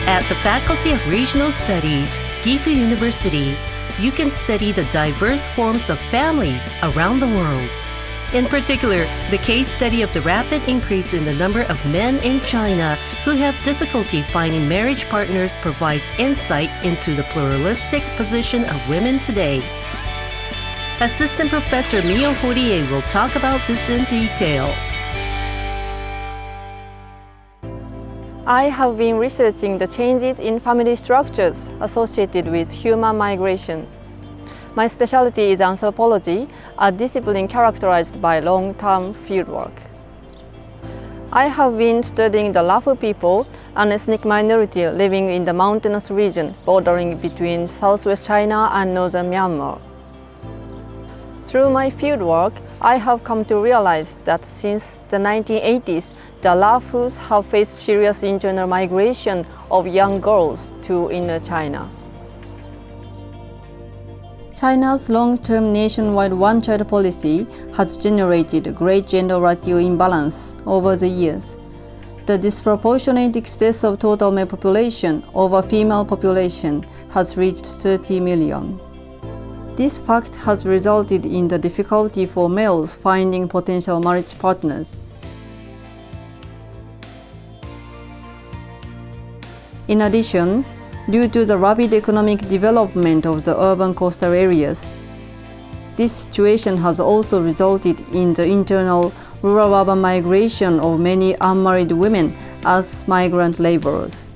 At the Faculty of Regional Studies, Gifu University, you can study the diverse forms of families around the world. In particular, the case study of the rapid increase in the number of men in China who have difficulty finding marriage partners provides insight into the pluralistic position of women today. Assistant Professor HORIE will talk about this in detail. I have been researching the changes in family structures associated with human migration. My specialty is anthropology, a discipline characterized by long-term fieldwork. I have been studying the Lawful people, an ethnic minority living in the mountainous region bordering between southwest China and northern Myanmar. Through my fieldwork, I have come to realize that since the 1980s, the Lawfuls have faced serious internal migration of young girls to inner China. China's long-term nationwide one-child policy has generated a great gender ratio imbalance over the years. The disproportionate excess of total male population over female population has reached 30 million. This fact has resulted in the difficulty for males finding potential marriage partners. In addition, due to the rapid economic development of the urban coastal areas, this situation has also resulted in the internal rural-urban migration of many unmarried women as migrant laborers.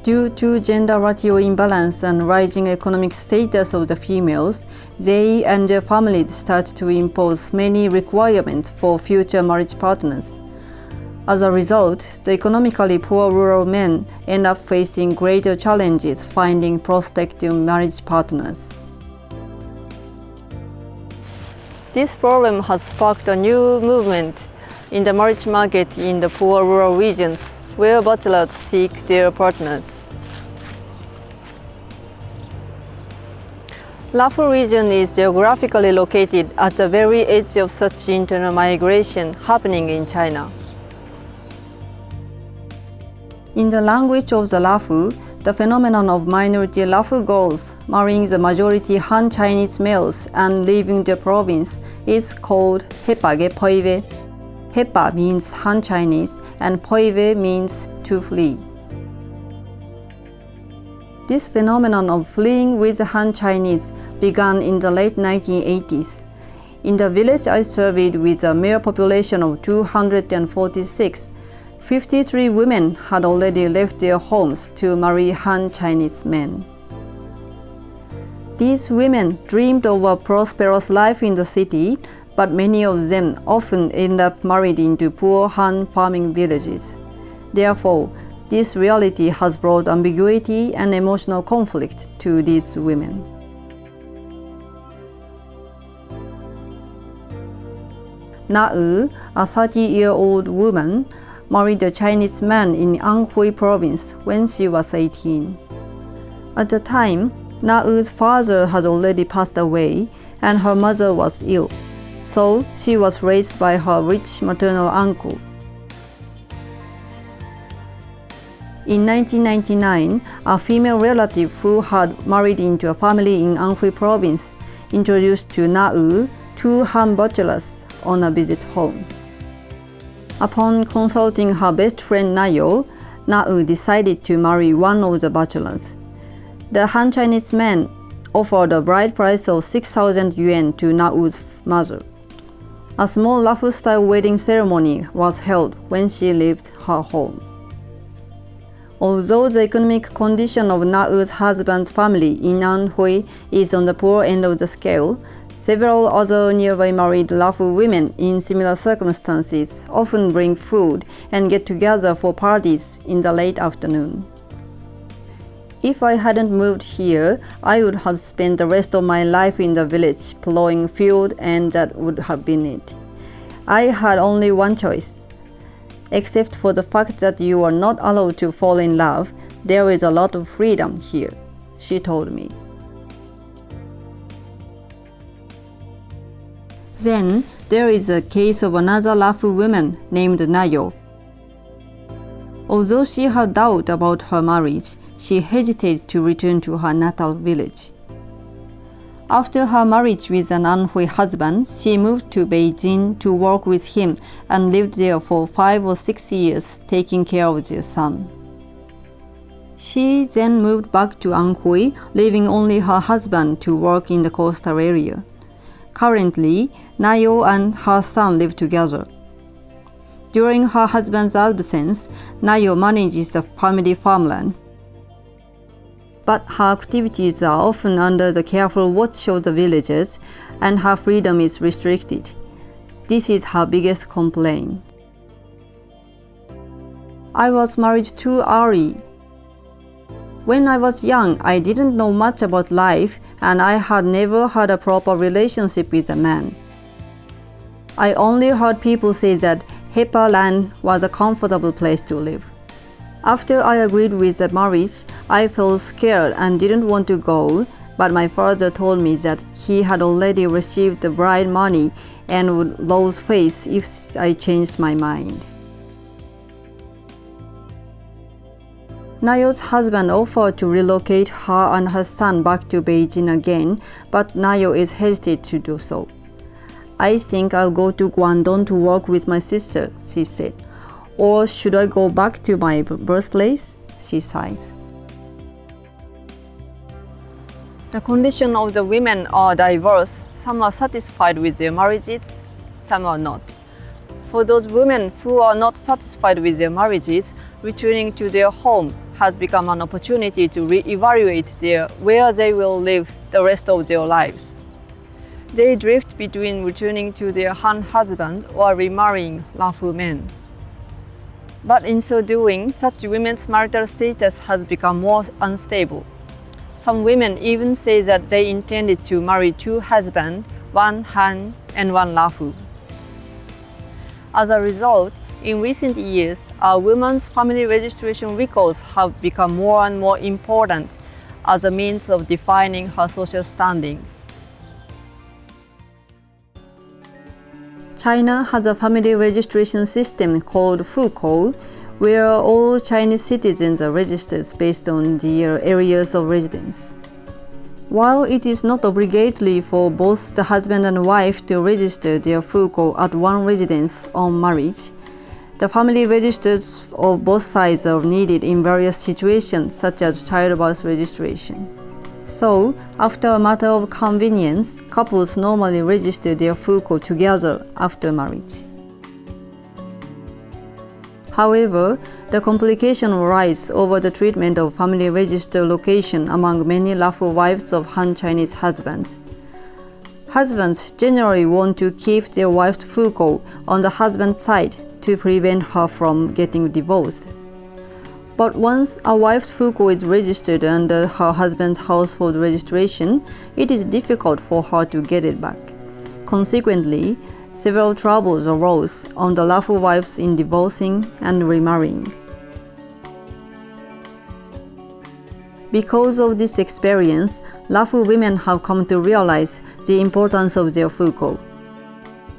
Due to gender ratio imbalance and rising economic status of the females, they and their families start to impose many requirements for future marriage partners. As a result, the economically poor rural men end up facing greater challenges finding prospective marriage partners. This problem has sparked a new movement in the marriage market in the poor rural regions, where bachelors seek their partners. Lawful region is geographically located at the very edge of such internal migration happening in China. In the language of the Lawful, the phenomenon of minority Lawful girls marrying the majority Han Chinese males and leaving the province is called hepage poive. Hepa means Han Chinese and poive means to flee. This phenomenon of fleeing with the Han Chinese began in the late 1980s. In the village I surveyed with a male population of 246, 53 women had already left their homes to marry Han Chinese men. These women dreamed of a prosperous life in the city, but many of them often end up married into poor Han farming villages. Therefore, this reality has brought ambiguity and emotional conflict to these women. Na-u, a 30-year-old woman, married a Chinese man in Anhui province when she was 18. At the time, Na-u's father had already passed away and her mother was ill, so she was raised by her rich maternal uncle. In 1999, a female relative who had married into a family in Anhui province introduced to Na-u 2 Han bachelors on a visit home. Upon consulting her best friend Nayo, Na-u decided to marry one of the bachelors. The Han Chinese man offered a bride price of 6,000 yuan to Na-u's mother. A small Lawful-style wedding ceremony was held when she left her home. Although the economic condition of Na-u's husband's family in Anhui is on the poor end of the scale, several other nearby married Lawful women in similar circumstances often bring food and get together for parties in the late afternoon. If I hadn't moved here, I would have spent the rest of my life in the village plowing field, and that would have been it. I had only one choice. Except for the fact that you are not allowed to fall in love, there is a lot of freedom here, she told me. Then there is a case of another Lawful woman named Nayo. Although she had doubt about her marriage, she hesitated to return to her natal village. After her marriage with an unhappy husband, she moved to Beijing to work with him and lived there for 5 or 6 years, taking care of their son. She then moved back to Anhui, leaving only her husband to work in the coastal area. Currently, Nayo and her son live together. During her husband's absence, Nayo manages the family farmland. But her activities are often under the careful watch of the villagers, and her freedom is restricted. This is her biggest complaint. I was married too early. When I was young, I didn't know much about life, and I had never had a proper relationship with a man. I only heard people say that Hepa land was a comfortable place to live. After I agreed with the marriage, I felt scared and didn't want to go, but my father told me that he had already received the bride money and would lose face if I changed my mind. Nayo's husband offered to relocate her and her son back to Beijing again, but Nayo is hesitant to do so. I think I'll go to Guangdong to work with my sister, she said. Or should I go back to my birthplace? She sighs. The condition of the women are diverse. Some are satisfied with their marriages, some are not. For those women who are not satisfied with their marriages, returning to their home has become an opportunity to re-evaluate where they will live the rest of their lives. They drift between returning to their Han husband or remarrying Lawful men. But in so doing, such women's marital status has become more unstable. Some women even say that they intended to marry 2 husbands, 1 Han and 1 Lawful. As a result, in recent years, a woman's family registration records have become more and more important as a means of defining her social standing. China has a family registration system called Fukou, where all Chinese citizens are registered based on their areas of residence. While it is not obligatory for both the husband and wife to register their Fukou at one residence on marriage, the family registers of both sides are needed in various situations, such as childbirth registration. So, after a matter of convenience, couples normally register their Fukou together after marriage. However, the complication arises over the treatment of family register location among many lawful wives of Han Chinese husbands. Husbands generally want to keep their wife's Fukou on the husband's side to prevent her from getting divorced. But once a wife's Fukou is registered under her husband's household registration, it is difficult for her to get it back. Consequently, several troubles arose on the lawful wives in divorcing and remarrying. Because of this experience, lawful women have come to realize the importance of their Fukou.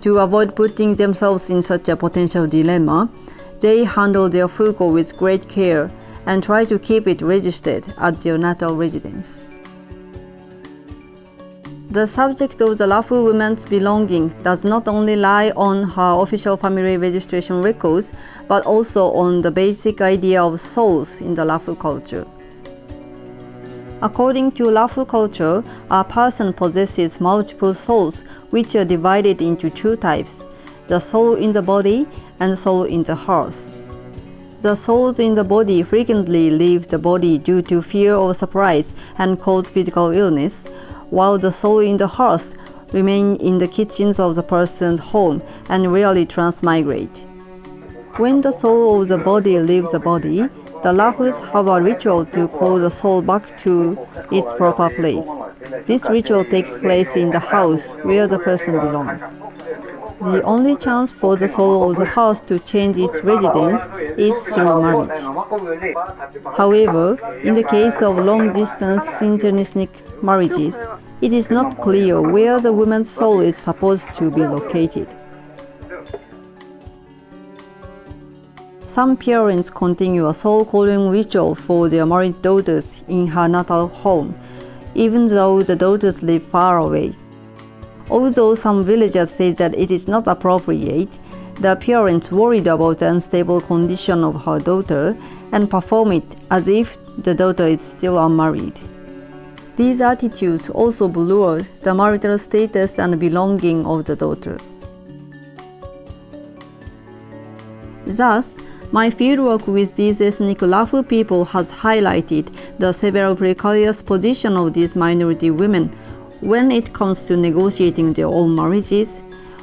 To avoid putting themselves in such a potential dilemma, they handle their Fukou with great care and try to keep it registered at their natal residence. The subject of the lawful woman's belonging does not only lie on her official family registration records, but also on the basic idea of souls in the lawful culture. According to lawful culture, a person possesses multiple souls, which are divided into 2 types: the soul in the body and the soul in the heart. The souls in the body frequently leave the body due to fear or surprise and cause physical illness, while the soul in the heart remain in the kitchens of the person's home and rarely transmigrate. When the soul of the body leaves the body, the lawfuls have a ritual to call the soul back to its proper place. This ritual takes place in the house where the person belongs. The only chance for the soul of the house to change its residence is through marriage. However, in the case of long-distance interethnic marriages, it is not clear where the woman's soul is supposed to be located. Some parents continue a soul-calling ritual for their married daughters in her natal home, even though the daughters live far away. Although some villagers say that it is not appropriate, the parents worried about the unstable condition of her daughter and perform it as if the daughter is still unmarried. These attitudes also blur the marital status and belonging of the daughter. Thus, my fieldwork with these ethnic Lawful people has highlighted the several precarious positions of these minority women when it comes to negotiating their own marriages,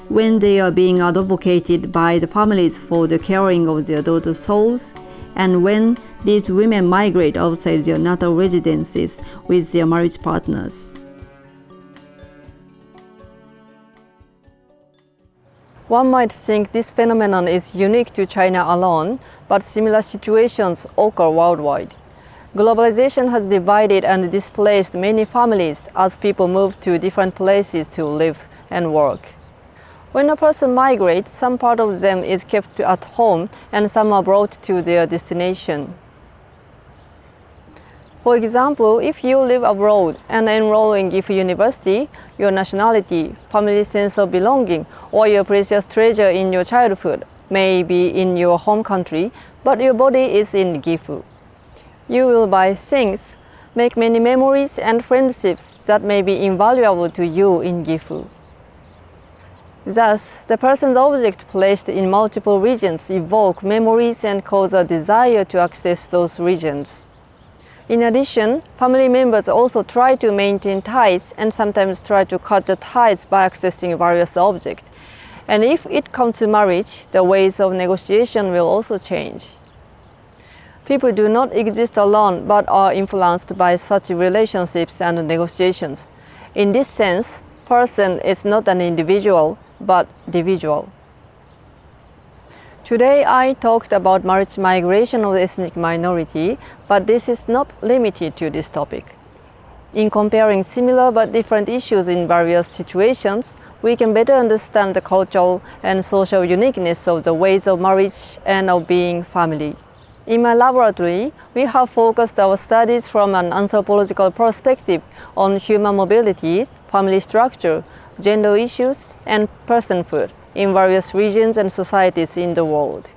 when they are being advocated by the families for the caring of their daughters' souls, and when these women migrate outside their natal residences with their marriage partners. One might think this phenomenon is unique to China alone, but similar situations occur worldwide. Globalization has divided and displaced many families as people move to different places to live and work. When a person migrates, some part of them is kept at home and some are brought to their destination. For example, if you live abroad and enroll in Gifu University, your nationality, family sense of belonging, or your precious treasure in your childhood may be in your home country, but your body is in Gifu. You will buy things, make many memories and friendships that may be invaluable to you in Gifu. Thus, the person's object placed in multiple regions evoke memories and cause a desire to access those regions. In addition, family members also try to maintain ties and sometimes try to cut the ties by accessing various objects. And if it comes to marriage, the ways of negotiation will also change. People do not exist alone but are influenced by such relationships and negotiations. In this sense, person is not an individual but individual. Today I talked about marriage migration of the ethnic minority, but this is not limited to this topic. In comparing similar but different issues in various situations, we can better understand the cultural and social uniqueness of the ways of marriage and of being family. In my laboratory, we have focused our studies from an anthropological perspective on human mobility, family structure, gender issues, and personhood in various regions and societies in the world.